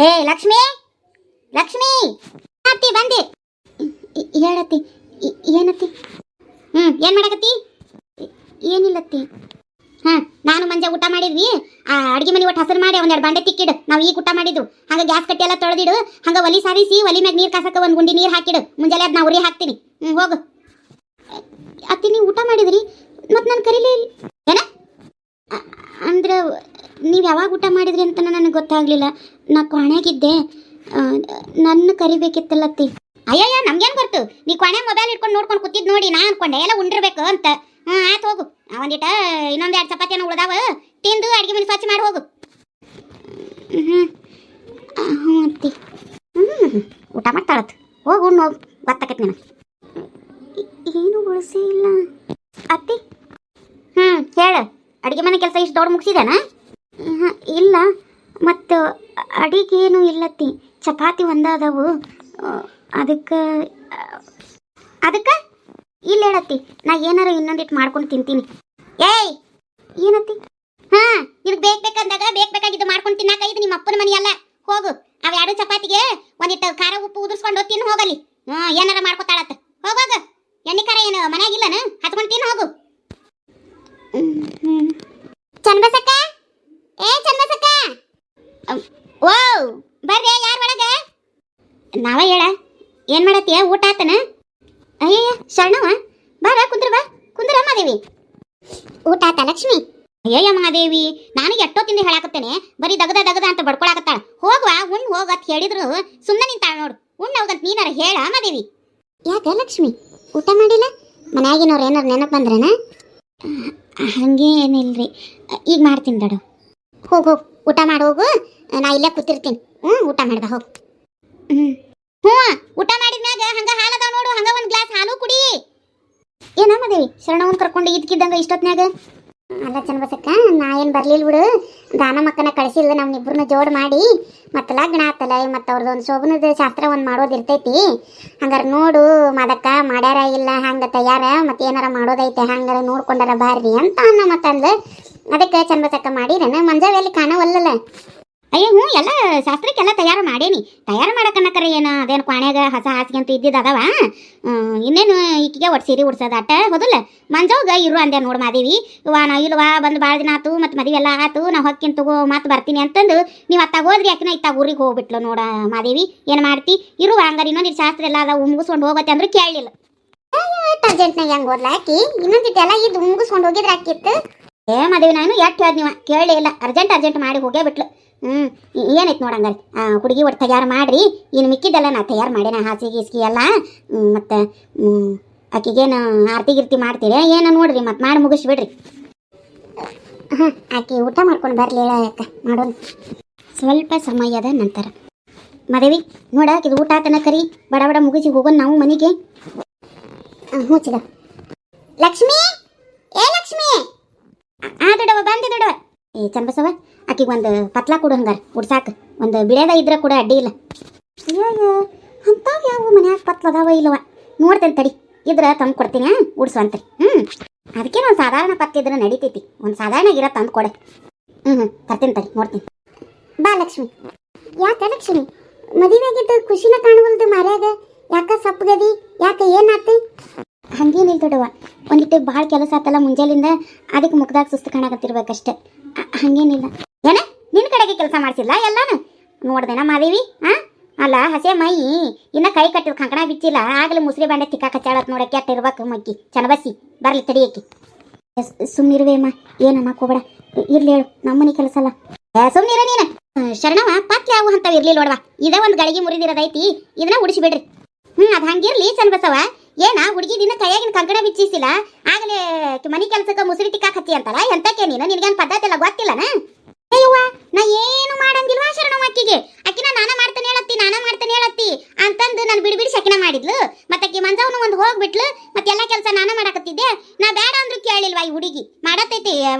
ಏ ಲಕ್ಷ್ಮಿ, ಲಕ್ಷ್ಮಿ ಅತ್ತಿ ಬಂದೆ. ಹೇಳತ್ತಿ. ಏನತ್ತಿ? ಏನ್ ಮಾಡಕತ್ತಿ? ಏನಿಲ್ಲತ್ತಿ. ನಾನು ಮಂಜ ಊಟ ಮಾಡಿದ್ವಿ. ಅಡಿಗೆ ಮನೆ ಒಟ್ಟು ಹಸರು ಮಾಡಿ ಒಂದೆರಡು ಬಂಡೆ ತಿಕ್ಕಿಡು. ನಾವು ಈಗ ಊಟ ಮಾಡಿದ್ದು. ಹಂಗ ಗ್ಯಾಸ್ ಕಟ್ಟಿ ಎಲ್ಲ ತೊಳೆದಿಡು. ಹಂಗ ಒಲಿ ಸಾರಿಸಿ ಒಲಿ ಮ್ಯಾಗ ನೀರು ಕಾಸಕ್ಕೆ ಒಂದು ಗುಂಡಿ ನೀರು ಹಾಕಿಡು. ಮುಂಜಾನೆ ಅದು ನಾ ಉರಿ ಹಾಕ್ತೀನಿ. ಹೋಗು ಅತ್ತಿ. ನೀವು ಊಟ ಮಾಡಿದ್ರಿ ಮತ್ತು ನಾನು ಕರೀಲೇ ಇಲ್ಲ. ಏನ ಅಂದ್ರೆ ನೀವು ಯಾವಾಗ ಊಟ ಮಾಡಿದ್ರಿ ಅಂತ ನನಗೆ ಗೊತ್ತಾಗ್ಲಿಲ್ಲ. ನಾ ಕ್ವಾಣ್ಯಾಗಿದ್ದೆ. ನನ್ನ ಕರಿಬೇಕಿತ್ತಲ್ಲ ಅತ್ತಿ. ಅಯ್ಯಯ್ಯ, ನಮ್ಗೇನು ಗೊತ್ತು? ನೀ ಕ್ವಾಣ್ಯಾಗ ಮೊಬೈಲ್ ಇಟ್ಕೊಂಡು ನೋಡ್ಕೊಂಡು ಕೂತಿದ್ದು ನೋಡಿ ನಾ ಅನ್ಕೊಂಡೆ ಎಲ್ಲ ಉಂಡಿರ್ಬೇಕು ಅಂತ. ಆಯ್ತು ಹೋಗು. ಒಂದಿಟ ಇನ್ನೊಂದು 2 ಚಪಾತಿಯನ್ನು ಉಳ್ದಾವ ತಿಂದು ಅಡುಗೆ ಮನೆ ಸ್ವಚ್ಛ ಮಾಡಿ ಹೋಗು. ಹ್ಞೂ ಅತ್ತಿ. ಊಟ ಮಾಡ್ತಾಳತ್. ಹೋಗು ಹೋಗು, ಗೊತ್ತಾಕೈತಿ ನನಗೆ. ಏನು ಉಳಿಸೇ ಇಲ್ಲ ಅತ್ತಿ. ಹೇಳು. ಅಡುಗೆ ಮನೆ ಕೆಲಸ ಇಷ್ಟು ದೊಡ್ಡ ಮುಗಿಸಿದಾನ? ಇಲ್ಲ, ಮತ್ತು ಅಡಿಗೇನು ಇಲ್ಲತ್ತಿ. ಚಪಾತಿ ಒಂದಾದವು. ಅದಕ್ಕೆ ಇಲ್ಲ ಹೇಳತ್ತಿ. ನಾ ಏನಾರ ಇನ್ನೊಂದಿಟ್ಟು ಮಾಡ್ಕೊಂಡು ತಿಂತೀನಿ. ಏಯ್ ಏನತ್ತಿ? ನಿನಗೆ ಬೇಕಂದಾಗ ಬೇಕಾಗಿದ್ದು ಮಾಡ್ಕೊಂಡು ತಿನ್ನಾಕ ಇದು ನಿಮ್ಮ ಅಪ್ಪನ ಮನೆ ಅಲ್ಲ. ಹೋಗು. ಅವು 2 ಚಪಾತಿಗೆ ಒಂದಿಟ್ಟು ಖಾರ ಉಪ್ಪು ಉದುರ್ಸ್ಕೊಂಡು ತಿನ್ನು ಹೋಗಲಿ. ಏನಾರ ಮಾಡ್ಕೊತಾಳತ್ತ. ಹೋಗೋಗ. ಎಣ್ಣೆ ಖಾರ ಏನು ಮನೆಯಾಗಿಲ್ಲನ? ಹಚ್ಕೊಂಡು ತಿನ್ನು ಹೋಗು. ಚನ್ಬಸಕ್ಕ, ಏ ಚನ್ಬಸಕ್ಕ. ಓ ಬರ್ರಿ. ಯಾರು ಒಳಗ? ನಾವ ಹೇಳ. ಏನ್ ಮಾಡತ್ತೀಯ? ಊಟ ಆತನ? ಅಯ್ಯಯ್ಯ ಶರಣವ, ಬಾರ ಕುಂದ್ರ. ಬಾ ಕುಂದ್ರ ಮಾದೇವಿ. ಊಟ ಆತ ಲಕ್ಷ್ಮಿ? ಅಯ್ಯಯ್ಯ ಮಹಾದೇವಿ, ನಾನು ಎಷ್ಟೊತ್ತಿಂದ ಹೇಳಾಕತ್ತೇನೆ. ಬರೀ ದಗದ ಅಂತ ಬಡ್ಕೊಳಕತ್ತಾಳ. ಹೋಗ್ವಾ ಉಣ್ ಹೋಗತ್ ಹೇಳಿದ್ರು ಸುಮ್ಮನೆ ನಿಂತಾಳ ನೋಡು. ಉಣ್ಣ ಹೋಗಂತ ನೀನಾರ ಹೇಳ ಮಾದೇವಿ. ಯಾಕೆ ಲಕ್ಷ್ಮಿ ಊಟ ಮಾಡಿಲ್ಲ? ಮನ್ಯಾಗಿನವ್ರು ಏನಾರು ನೆನಪು ಬಂದ್ರೇನ? ಹಂಗೇನಿಲ್ರಿ, ಈಗ ಮಾಡ್ತೀನಿ ದಡು. ಹೋಗು ಊಟ ಮಾಡಿ ಹೋಗು. ನಾ ಇಲ್ಲೇ ಕೂತಿರ್ತೀನಿ. ಊಟ ಮಾಡ್ದ ಹೋಗು. ಊಟ ಮಾಡಿದ್ಮ್ಯಾಗ ಹಂಗ ಹಾಲದ ನೋಡು. ಹಂಗ ಒಂದು ಗ್ಲಾಸ್ ಹಾಲು ಕುಡಿ. ಏನ ಮಾದೇವಿ ಶರಣವನ್ ಕರ್ಕೊಂಡು ಇದ್ಕಿದ್ದಂಗ ಇಷ್ಟೊತ್ನ್ಯಾಗ? ಅಲ್ಲ ಚನ್ನಬಸಕ್ಕ, ನಾ ಏನು ಬರ್ಲಿಲ್ಲ ಬಿಡು. ದಾನ ಮಕ್ಕನ ಕಳಿಸಿಲ್ಲ. ನಮ್ಮಿಬ್ಬರನ್ನ ಜೋಡ್ ಮಾಡಿ ಮತ್ತೆ ಲಗ್ನ ಆತಲ್ಲ, ಮತ್ತು ಅವ್ರದ್ದೊಂದು ಶೋಭನದ ಶಾಸ್ತ್ರ ಒಂದು ಮಾಡೋದಿರ್ತೈತಿ. ಹಂಗಾರ ನೋಡು ಮದಕ್ಕ ಮಾಡ್ಯಾರ ಇಲ್ಲ ಹಂಗೆ ತಯಾರ, ಮತ್ತೆ ಏನಾರ ಮಾಡೋದೈತೆ ಹಂಗಾರ ನೋಡ್ಕೊಂಡಾರ ಬಾರ್ರಿ ಅಂತ ಅನ್ನ ಮತ್ತಂದು. ಅದಕ್ಕೆ ಚನ್ನಬಸಕ್ಕ ಮಾಡಿರೇನ? ಮಂಜಾವೆಲ್ಲಿ ಕಾಣವಲ್ಲಲ್ಲ. ಅಯ್ಯೋ ಎಲ್ಲ ಶಾಸ್ತ್ರಕ್ಕೆಲ್ಲ ತಯಾರು ಮಾಡೇನಿ. ತಯಾರು ಮಾಡಕ್ಕನ್ನಕರ ಏನು ಅದೇನು ಕ್ವಾಣ್ಯಾಗ ಹಸ ಹಾಸಿಗೆ ಅಂತ ಇದ್ದಿದ್ದವ. ಇನ್ನೇನು ಈಕಿಗೆ ಒಟ್ಟು ಸೀರೆ ಉಡ್ಸೋದು ಅಟ್ಟ ಹೋದಲ್ಲ. ಮಂಜಾಗ ಇರು ಅಂದೆ ನೋಡು ಮಾದೇವಿ. ನಾ ಇಲ್ವಾ ಬಂದು ಭಾಳ ದಿನ ಆತು, ಮತ್ತು ಮದುವೆ ಎಲ್ಲ ಆತು, ನಾ ಹೊಕ್ಕಿನ ತಗೋ ಮತ್ತೆ ಬರ್ತೀನಿ ಅಂತಂದು ನೀವು ಅತ್ತಾಗ ಹೋದ್ರಿ. ಯಾಕಿನ ಇತ್ತಾಗ ಊರಿಗೆ ಹೋಗ್ಬಿಟ್ಲು ನೋಡ ಮಾದೇವಿ. ಏನು ಮಾಡ್ತಿ? ಇರುವ ಹಂಗಾರ ಇನ್ನೊಂದು ಶಾಸ್ತ್ರ ಎಲ್ಲ ಅದ ಮುಗಿಸ್ಕೊಂಡು ಹೋಗತ್ತೆ ಅಂದ್ರೆ ಕೇಳಲಿಲ್ಲ. ಅರ್ಜೆಂಟ್ನಾಗ ಹೆಂಗೆ ಹೋದ್ಲ ಆಕಿ? ಇನ್ನೊಂದಿಟ್ಟೆಲ್ಲ ಇದು ಮುಗಿಸ್ಕೊಂಡು ಹೋಗಿದ್ರೆ ಆಕಿತ್ತು. ಮಾದೇವಿ ನಾನು ಎಷ್ಟು ಹೇಳ್ದ ನೀವು ಕೇಳಲೇ ಇಲ್ಲ. ಅರ್ಜೆಂಟ್ ಮಾಡಿ ಹೋಗೇ ಬಿಟ್ಲು. ಏನೈತೆ ನೋಡಂಗಾರೆ ಹುಡುಗಿ ಒಟ್ಟು ತಯಾರು ಮಾಡ್ರಿ. ಇನ್ನು ಮಿಕ್ಕಿದ್ದೆಲ್ಲ ನಾ ತಯಾರು ಮಾಡೇನ. ಹಾಸಿಗೆ ಗೀಸಿಗೆ ಎಲ್ಲ. ಮತ್ತು ಆಕಿಗೇನು ಆರತಿ ಗಿರ್ತಿ ಮಾಡ್ತೀರಿ ಏನೋ ನೋಡ್ರಿ, ಮತ್ತು ಮಾಡಿ ಮುಗಿಸ್ಬಿಡ್ರಿ. ಆಕೆ ಊಟ ಮಾಡ್ಕೊಂಡು ಬರಲಿ ಅಕ್ಕ. ಮಾಡೋಣ ಸ್ವಲ್ಪ ಸಮಯದ ನಂತರ. ಮಾದೇವಿ ನೋಡ ಇದು ಊಟ ಆತನ ಕರಿ. ಬಡ ಬಡ ಮುಗಿಸಿ ಹೋಗೋಣ ನಾವು ಮನೆಗೆ. ಹ್ಞೂ ಚಿಗ. ಲಕ್ಷ್ಮಿ, ಏ ಲಕ್ಷ್ಮಿ. ದೊಡವ ಬಂದೆ ದೊಡವ. ಏ ಚಂಬಸವ, ಆಕಿಗೆ ಒಂದು ಪತ್ಲಾ ಕೊಡು ಹಂಗಾರ ಉಡ್ಸಾಕ. ಒಂದು ಬಿಳೆದ ಇದ್ರೆ ಕೂಡ ಅಡ್ಡಿ ಇಲ್ಲ. ಅಯ್ಯೋ ಅಂತಾಗ ಯಾವ ಮನ್ಯಾಗ ಪತ್ಲದಾವ ಇಲ್ಲವ ನೋಡ್ತೇನೆ ತಡಿ. ಇದ್ರೆ ತಂದು ಕೊಡ್ತೀನಿ ಉಡ್ಸುವಂತ್ರಿ. ಅದಕ್ಕೆ ಒಂದು ಸಾಧಾರಣ ಪತ್ತಿದ್ರೆ ನಡಿತೈತಿ. ಒಂದು ಸಾಧಾರಣ ಗಿರ ತಂದು ಕೊಡೆ. ತರ್ತೀನಿ ತಡಿ ನೋಡ್ತೀನಿ. ಬಾ ಲಕ್ಷ್ಮಿ. ಯಾಕೆ ಲಕ್ಷ್ಮಿ ಮದುವೆಗಿದ್ದು ಖುಷಿನ ಕಾಣುವಲ್ದು ಮಾರ್ಯಾಗ? ಯಾಕ ಸಪ್ಪಗದಿ? ಯಾಕೆ ಏನಾತಿ? ಹಂಗೇನಿಲ್ಲ ದೊಡ್ಡವ, ಒಂದಿಟ್ಟು ಭಾಳ ಕೆಲಸ ಆತಲ್ಲ ಮುಂಜಾಲಿಂದ, ಅದಕ್ಕೆ ಮುಖದಾಗ ಸುಸ್ತು ಕಾಣಕತ್ತಿರ್ಬೇಕಷ್ಟೆ. ಹಂಗೇನಿಲ್ಲ. ಏನ ನಿನ್ನ ಕಡೆಗೆ ಕೆಲಸ ಮಾಡ್ಸಿಲ್ಲ ಎಲ್ಲಾನು ನೋಡ್ದೇನ ಮಾದೇವಿ? ಅಲ್ಲ ಹಸೆ ಮೈ ಇನ್ನ ಕೈ ಕಟ್ಟಿದ ಕಂಕಣ ಬಿಚ್ಚಿಲ್ಲ. ಆಗಲೇ ಮುಸ್ರಿ ಬಾಂಡೆ ತಿಕ್ಕಾಕ ಹಚ್ಚಾಳತ್ ನೋಡಕ್ಕೆ. ಅಟ್ಟ ಇರ್ಬೇಕು ಮಕ್ಕಿ ಚನ್ನಬಸಿ. ಬರ್ಲಿ ತಡಿಯಕ್ಕಿ. ಸುಮ್ಮನಿರುವೇಮ್ಮ, ಏನನ್ನ ಹೋಗ್ಬೇಡ. ಇರ್ಲಿ ಹೇಳು, ನಮ್ಮನೆ ಕೆಲಸ ಅಲ್ಲ. ಸುಮ್ಮನಿರ ನೀನು. ಶರಣವ ಪತ್ಲೆ ಯಾವ ಅಂತವ್ ಇರ್ಲಿ ನೋಡ್ವಾ. ಇದ ಒಂದು ಗಳಿಗೆ ಮುರಿದಿರೋದೈತಿ, ಇದನ್ನ ಉಡಿಸಿಬಿಡ್ರಿ. ಅದು ಹಂಗಿರ್ಲಿ ಚನ್ನಬಸವ. ಏನ ಹುಡುಗಿ ದಿನ ಕೈಯಾಗಿನ ಕಂಕಣ ಬಿಚ್ಚಿಸಿಲ್ಲ, ಆಗಲೇ ಮನಿ ಕೆಲ್ಸಕ್ಕೆ ಮುಸುರಿ ತಿಕ್ಕಾಕ ಹಚ್ಚಿ ಅಂತಲ್ಲ. ಎಂತಕ್ಕೆ ನೀನು? ನಿನಗೇನು ಪದ್ಧತಿ ಎಲ್ಲ ಗೊತ್ತಿಲ್ಲನ? ಅಯ್ಯವ್ವ ನಾ ಏನು ಮಾಡಂಗಿಲ್ವಾ ಶರಣವ ಅಕ್ಕಿಗೆ. ಅಕ್ಕಿನ ನಾನ ಮಾಡ್ತಾನೆ ಹೇಳತ್ತಿ ಅಂತಂದು ನಾನು ಬಿಡಿ ಶಕಿನ ಮಾಡಿದ್ಲು. ಮತ್ತೆ ಅಕ್ಕಿ ಮಂಜವನು ಒಂದು ಹೋಗ್ಬಿಟ್ಲು. ಮತ್ತೆಲ್ಲ ಕೆಲಸ ನಾನ ಮಾಡಕತ್ತಿದ್ದೆ. ನಾ ಬೇಡ ಅಂದ್ರು ಕೇಳಿಲ್ವಾ ಈ ಹುಡುಗಿ. ಮಾಡತೈತಿ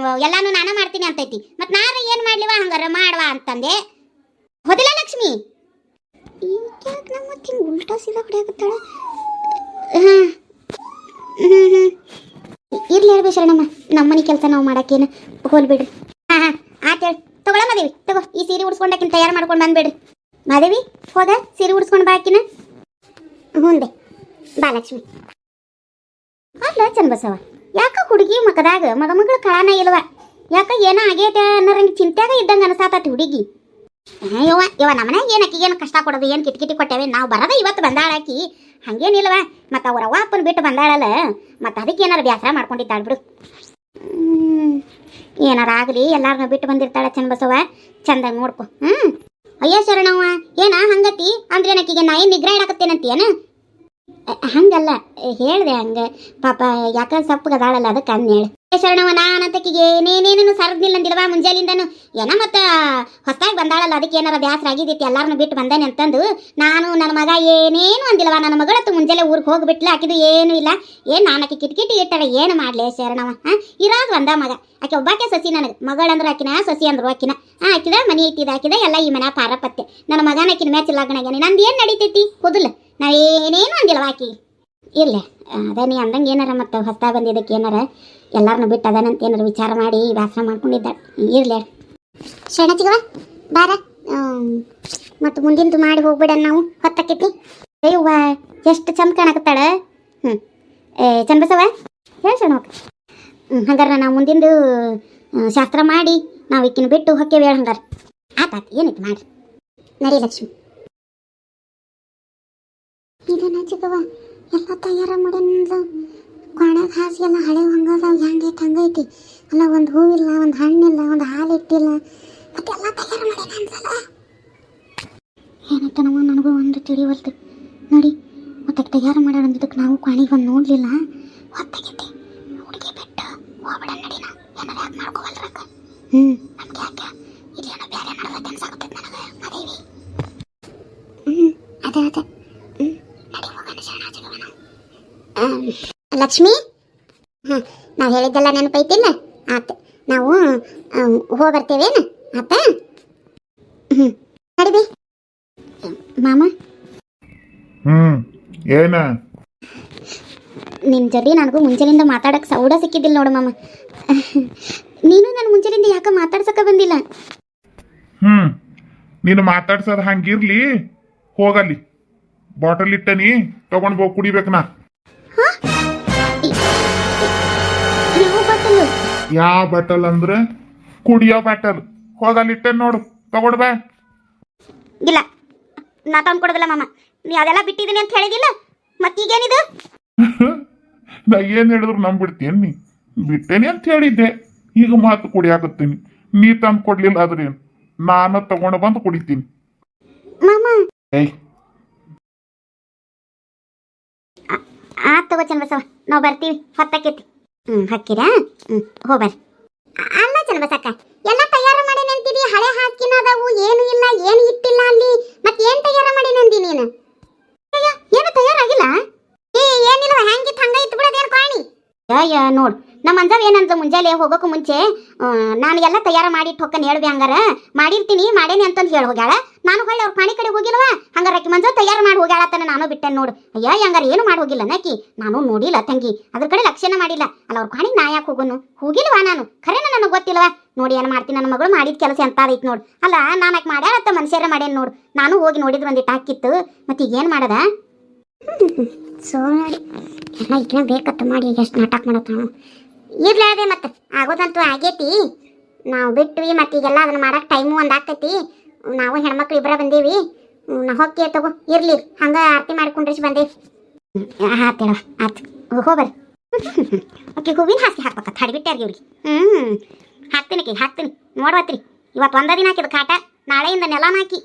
ಎಲ್ಲಾನು ನಾನ ಮಾಡ್ತೀನಿ ಅಂತೈತಿ. ಮತ್ತೆ ನಾರ ಏನು ಮಾಡ್ಲಿವಾ ಹಂಗಾರ ಮಾಡ್ವಾ ಅಂತಂದೆ. ಹೋದಿಲ್ಲ ಲಕ್ಷ್ಮಿ? ನಮ್ಮ ಉಲ್ಟಾ ಸೀದಾ ಹೊಡೆಯಾಕತ್ತಾಳ. ಇರ್ಲಿ ಹೇಳ್ಬೇ ಶರಣಮ್ಮ, ನಮ್ಮನೆ ಕೆಲಸ ನಾವು ಮಾಡಕ್ಕೇನು ಹೋಲ್ಬಿಡ್ರಿ. ಆತ ಹೇಳಿ ತಗೊಳ ಮದೇವಿ. ತಗೋ ಈ ಸೀರೆ ಉಡ್ಸ್ಕೊಂಡಾಕಿನ ತಯಾರು ಮಾಡ್ಕೊಂಡು ಬಂದ್ಬಿಡ್ರಿ. ಮಾದೇವಿ ಹೋಗ ಸೀರೆ ಉಡ್ಸ್ಕೊಂಡು ಬಾಕಿನ. ಹ್ಞೂ ಬೇ ಬಾ ಲಕ್ಷ್ಮಿ. ಅಲ್ಲ ಚನ್ನಬಸವ, ಯಾಕ ಹುಡುಗಿ ಮಕದಾಗ ಮಗಳ ಕಳಾನ ಇಲ್ವ? ಯಾಕ ಏನೋ ಆಗೈತೆ ಅನ್ನೋರಂಗೆ ಚಿಂತ್ಯಾಗ ಇದ್ದಂಗೆ ಅನಸಾತತಿ ಹುಡುಗಿ. ಯವ್ವ ನಮ್ಮನ್ಯಾಗ ಏನು ಆಕಿಗೆ ಏನು ಕಷ್ಟ ಕೊಡೋದು, ಏನು ಕಿಟಕಿಟಿ ಕೊಟ್ಟೇವೆ ನಾವು ಬರೋದ ಇವತ್ತು ಬಂದಾಳಾಕಿ, ಹಂಗೇನಿಲ್ವ. ಮತ್ತು ಅವ್ರ ಅವ್ವ ಅಪ್ಪನ ಬಿಟ್ಟು ಬಂದಾಳಲ್ಲ, ಮತ್ತು ಅದಕ್ಕೆ ಏನಾರು ಬೇಸರ ಮಾಡ್ಕೊಂಡಿದ್ದಾಳೆ ಬಿಡು. ಏನಾರ ಆಗಲಿ ಎಲ್ಲಾರನ್ನ ಬಿಟ್ಟು ಬಂದಿರ್ತಾಳೆ ಚನ್ನಬಸವ, ಚಂದ ನೋಡ್ಕೊ. ಅಯ್ಯ ಶರಣವ್ವ, ಏನ ಹಂಗತಿ ಅಂದ್ರೆ ಏನಕ್ಕಿಗೆ ನಾ ಏನು ನಿಗ್ರಹ ಇಡಾಕತ್ತೇನಂತೀಯನ? ಹಂಗಲ್ಲ ಹೇಳ್ದೆ, ಹಂಗೆ ಪಾಪ ಯಾಕ ಸಪ್ಪಗದಾಳಲ್ಲ ಅದಕ್ಕೆ ಅಂದ್ ಹೇಳಿ. ಶರಣವ ನಾನಂತಕಿಗೆ ಏನೇನೇನು ಸರ್ದಿಲ್ಲ ಅಂದಿಲ್ವಾ ಮುಂಜಾಲಿಂದನು, ಏನ ಮತ್ತು ಹೊಸದಾಗಿ ಬಂದಾಳಲ್ಲ ಅದಕ್ಕೆ ಏನಾರ ಬ್ಯಾಸರ ಆಗಿದ್ದೈತಿ ಎಲ್ಲಾರನ್ನೂ ಬಿಟ್ಟು ಬಂದೇನೆ ಅಂತಂದು ನಾನು ನನ್ನ ಮಗ ಏನೇನು ಅಂದಿಲ್ವಾ. ನನ್ನ ಮಗಳತ್ತು ಮುಂಜಾನೆ ಊರಿಗೆ ಹೋಗಿಬಿಟ್ಲ, ಆಕಿದು ಏನೂ ಇಲ್ಲ. ಏನು ನಾನು ಆಕೆ ಕಿಟಕಿಟಿ ಇಟ್ಟಾಳೆ, ಏನು ಮಾಡಲಿ ಶರಣವ? ಇರೋದು ಒಂದ ಮಗ, ಆಕೆ ಒಬ್ಬಾಕೆ ಸಸಿ ನನಗೆ ಮಗಳಂದ್ರೆ ಆಕಿನ, ಸಸಿ ಅಂದ್ರು ಆಕಿನ. ಆಕಿದ ಮನೆ ಇಟ್ಟಿದ ಆಕಿದ ಎಲ್ಲ ಈ ಮನೆ ಪಾರಪತ್ತೆ. ನನ್ನ ಮಗನ ಆಕಿನ ಮ್ಯಾಚ್ ಲಗ್ನಾಗ್ಯಾನೆ, ನಂದು ಏನು ನಡೀತೈತಿ ಹೋದಿಲ್ಲ, ನಾ ಏನೇನು ಅಂದಿಲ್ವ ಆಕಿ. ಇರ್ಲೆ ಅದೇ ನೀ ಅಂದಂಗೆ ಏನಾರ ಮತ್ತು ಹೊಸದಾಗಿ ಬಂದಿದ್ದಕ್ಕೆ ಏನಾರ ಎಲ್ಲರನ್ನೂ ಬಿಟ್ಟು ಅದಾನಂತ ಏನಾರು ವಿಚಾರ ಮಾಡಿ ವ್ಯಾಸರ ಮಾಡ್ಕೊಂಡಿದ್ದಾಳೆ. ಇರ್ಲೆ ಶರಣಚಿಗವ ಬಾರ, ಮತ್ತು ಮುಂದಿಂದು ಮಾಡಿ ಹೋಗ್ಬಿಡ, ನಾವು ಹೊತ್ತಕ್ಕೈತಿ. ಅಯ್ಯವ್ವ ಎಷ್ಟು ಚಂದ ಕಾಣಕತ್ತಾಳೆ. ಚನ್ನಬಸವ ಹೇಳಿ ಶರಣಕ್ಕ. ಹಂಗಾರ ನಾವು ಮುಂದಿಂದು ಶಾಸ್ತ್ರ ಮಾಡಿ ನಾವು ಇಕ್ಕಿನ ಬಿಟ್ಟು ಹೊಕ್ಕೇವಿ ಹೇಳಿ. ಹಂಗಾರ ಆತಾತ ಏನೈತಿ ಮಾಡಿ ನಡಿ ಲಕ್ಷ್ಮಿ. ಇದನ್ನ ಚಿಕ್ಕವ ಎಲ್ಲ ತಯಾರ ಮಾಡ್ಯಾನಿಲ್ಲ, ಕೊನೆಗೆ ಹಾಸಿ ಎಲ್ಲ ಹಳೆ ಹಂಗದ ಹೆಂಗೈತಿ ಹಂಗೈತಿ. ಅಲ್ಲ ಒಂದು ಹೂವಿಲ್ಲ, ಒಂದು ಹಣ್ಣಿಲ್ಲ, ಒಂದು ಹಾಲು ಇಟ್ಟಿಲ್ಲ, ಮತ್ತೆಲ್ಲ ತಯಾರ ಮಾಡ್ಯಾನಲ್ಲ. ಏನೈತೆ ನಮ್ಮ ನನಗೂ ಒಂದು ತಿಳಿವಲ್ತು ನೋಡಿ. ಮತ್ತೆ ತಯಾರು ಮಾಡ್ಯಾರ ಅಂದಿದ್ದಕ್ಕೆ ನಾವು ಕೊನೆಗೆ ಒಂದು ನೋಡಲಿಲ್ಲ. ಹೊತ್ತಾಗೈತಿ ಹುಡುಗಿ ಬಿಟ್ಟು ಹೋಗ್ಬಿಡ ನಡಿ. ನಾವು ಏನಾರ ಯಾಕೆ ಮಾಡ್ಕೋವಲ್ರಕ್ಕ. ನಮ್ಗೆ ಯಾಕೆ ಇಲ್ಲಿ ಏನೋ ಬೇರೆ ಮಾಡೋದಕ್ಕೆ ಅನ್ಸಾಗುತ್ತೆ ನನಗೆ ಮದೇವಿ. ಅದೇ ನಡಿ ಹೋಗೋಣ ಶರಣಾಚಿಗವ ನಾವು. ಲಕ್ಷ್ಮಿ, ನಾವು ಹೇಳಿದ್ದೆಲ್ಲ ನೆನಪೈತಿಲ್ಲ? ಆತ ನಾವು ಹೋಗಿ ಬರ್ತೇವೇನು? ಆತ ನಡಿಬಿ ಮಾಮ. ಏನ ನಿನ್ನ ಜೊತೆ ನನಗೂ ಮುಂಚೆಲಿಂದ ಮಾತಾಡಕ್ಕೆ ಸೌಡ ಸಿಕ್ಕಿದ್ದಿಲ್ಲ ನೋಡು ಮಾಮ. ನೀನು ನನ್ನ ಮುಂಚೆಲಿಂದ ಯಾಕೆ ಮಾತಾಡ್ಸಕ ಬಂದಿಲ್ಲ? ನೀನು ಮಾತಾಡ್ಸೋದು ಹಂಗಿರ್ಲಿ, ಹೋಗಲ್ಲಿ ಬಾಟಲ್ ಇಟ್ಟನಿ ತಗೊಂಡ್ ಹೋಗಿ ಕುಡಿಬೇಕನಾ. ಯಾವ ಬಾಟಲ್ ಅಂದ್ರೆ ಕುಡಿಯೋ ಬಾಟಲ್, ಹೋಗಲ್ಲಿ ಇಟ್ಟೆ ನೋಡು, ತಗೊಂಡ್ ಬಾ. ಇಲ್ಲ ನಾ ತಂದು ಕೊಡೋದಿಲ್ಲ ಮಾಮ, ನೀ ಅದೆಲ್ಲ ಬಿಟ್ಟಿದ್ದೀನಿ ಅಂತ ಹೇಳಿದಿಲ್ಲ, ಮತ್ತೀಗೇನಿದು? ನಾ ಏನ್ ಹೇಳಿದ್ರು ನಂಬಿಡ್ತೀನಿ ನೀ? ಬಿಟ್ಟೇನಿ ಅಂತ ಹೇಳಿದ್ದೆ, ಈಗ ಮಾತು ಕುಡಿಯಾಕತ್ತೀನಿ. ನೀ ತಂದು ಕೊಡ್ಲಿಲ್ಲ ಆದ್ರೇನು, ನಾನು ತಗೊಂಡು ಬಂದು ಕುಡಿತೀನಿ. ಮಾಮ ಏಯ್ ಆತ್ ತಗೋ ಚನ್ನಬಸವ, ನಾವು ಬರ್ತೀವಿ, ಹೊತ್ತಕ್ಕೈತಿ. ಹಕ್ಕಿರಾ? ಹೋಗ್ಬರ್ರಿ. ಅಲ್ಲ ಚನ್ನಬಸಕ್ಕ, ಎಲ್ಲ ತಯಾರ ಮಾಡಿ ನಂತಿದಿ, ಹಳೆ ಹಾಕಿನ ಅದಾವು, ಏನು ಇಲ್ಲ, ಏನು ಇಟ್ಟಿಲ್ಲ ಅಲ್ಲಿ, ಮತ್ತೆ ಏನ್ ತಯಾರ ಮಾಡಿ ನಂದಿ ನೀನು? ಏನು ತಯಾರಾಗಿಲ್ಲ? ಏನಿಲ್ವ, ಹೆಂಗಿತ್ತು ಹಂಗ ಇತ್ತು ಬಿಡೋದೇನು ಕಾಣಿ. ನೋಡ್ ನಮ್ಮ ಅಂಜಾವ್ ಏನಂತ ಮುಂಜಾನೆ ಹೋಗೋಕು ಮುಂಚೆ ನಾನು ಎಲ್ಲ ತಯಾರ ಮಾಡಿಟ್ಟು ಹೊಕ್ಕನ್ ಹೇಳ್ಬಿ. ಹಂಗಾರ ಮಾಡಿರ್ತೀನಿ ಮಾಡೇನಿ ಅಂತಂದು ಹೇಳಿ ಹೋಗ್ಯಾಳ. ನಾನು ಹೊಳ್ಳಿ ಅವ್ರ ಪಾಣಿ ಕಡೆ ಹೋಗಿಲ್ವಾ, ಹಂಗಾರ ಆಕಿ ಮಂಜ ತಯಾರು ಮಾಡಿ ಹೋಗ್ಯಾಳತನ ನಾನು ಬಿಟ್ಟೆನ್ ನೋಡು. ಅಯ್ಯ ಹಂಗಾರ ಏನು ಮಾಡಿ ಹೋಗಿಲ್ಲ ನಾಕಿ, ನಾನು ನೋಡಿಲ್ಲ ತಂಗಿ, ಅದ್ರ ಕಡೆ ಲಕ್ಷ್ಯನ ಮಾಡಿಲ್ಲ. ಅಲ್ಲ ಅವ್ರ ಪಾಣಿಗೆ ನಾ ಯಾಕೆ ಹೋಗೋನು, ಹೋಗಿಲ್ವಾ ನಾನು, ಖರೇನ ನನಗೆ ಗೊತ್ತಿಲ್ವಾ. ನೋಡಿ ಏನು ಮಾಡ್ತೀನಿ, ನನ್ನ ಮಗಳು ಮಾಡಿದ ಕೆಲಸ ಎಂತ ಐತಿ ನೋಡು. ಅಲ್ಲ ನಾನು ಯಾಕೆ ಮಾಡ್ಯಾಳತ್ತ ಮನುಷ್ಯರ ಮಾಡೇನು ನೋಡು, ನಾನು ಹೋಗಿ ನೋಡಿದ್ ಬಂದಿಟ್ಟು ಹಾಕಿತ್ತು. ಮತ್ತೆ ಈಗ ಏನು ಮಾಡದ? ಸೊ ನೋಡಿ ಎಲ್ಲ ಈಗ ಬೇಕತ್ತ ಮಾಡಿ ಈಗ ಎಷ್ಟು ನಾಟಕ ಮಾಡತ್ತ. ಇರ್ಲಿ ಅದೇ ಮತ್ತೆ ಆಗೋದಂತೂ ಆಗೈತಿ, ನಾವು ಬಿಟ್ವಿ. ಮತ್ತು ಈಗೆಲ್ಲ ಅದನ್ನ ಮಾಡಕ್ಕೆ ಟೈಮು ಒಂದು ಆಗ್ತೈತಿ. ನಾವು ಹೆಣ್ಮಕ್ಳು ಇಬ್ಬರ ಬಂದೀವಿ, ನಾ ಹೋಗಿ ತಗೋ. ಇರ್ಲಿ ಹಂಗೆ ಆರತಿ ಮಾಡ್ಕೊಂಡ್ರಿಸಿ ಬಂದೇವಿ. ಆತೇಳ ಆತು, ಹೋಗ್ಬರ್ರಿ. ಓಕೆ ಹೂವಿನ ಹಾಸಿಗೆ ಹಾಕ್ಬೇಕತ್ತ ಹಡಿಬಿಟ್ಟಾರ್ಗಿ ಇವ್ರಿಗೆ. ಹಾಕ್ತೀನಿ ಹಾಕ್ತೀನಿ ನೋಡ್ವತ್ರಿ. ಇವತ್ತು ಒಂದ ದಿನ ಹಾಕಿದ ಕಾಟ, ನಾಳೆಯಿಂದ ನೆಲನ ಹಾಕಿ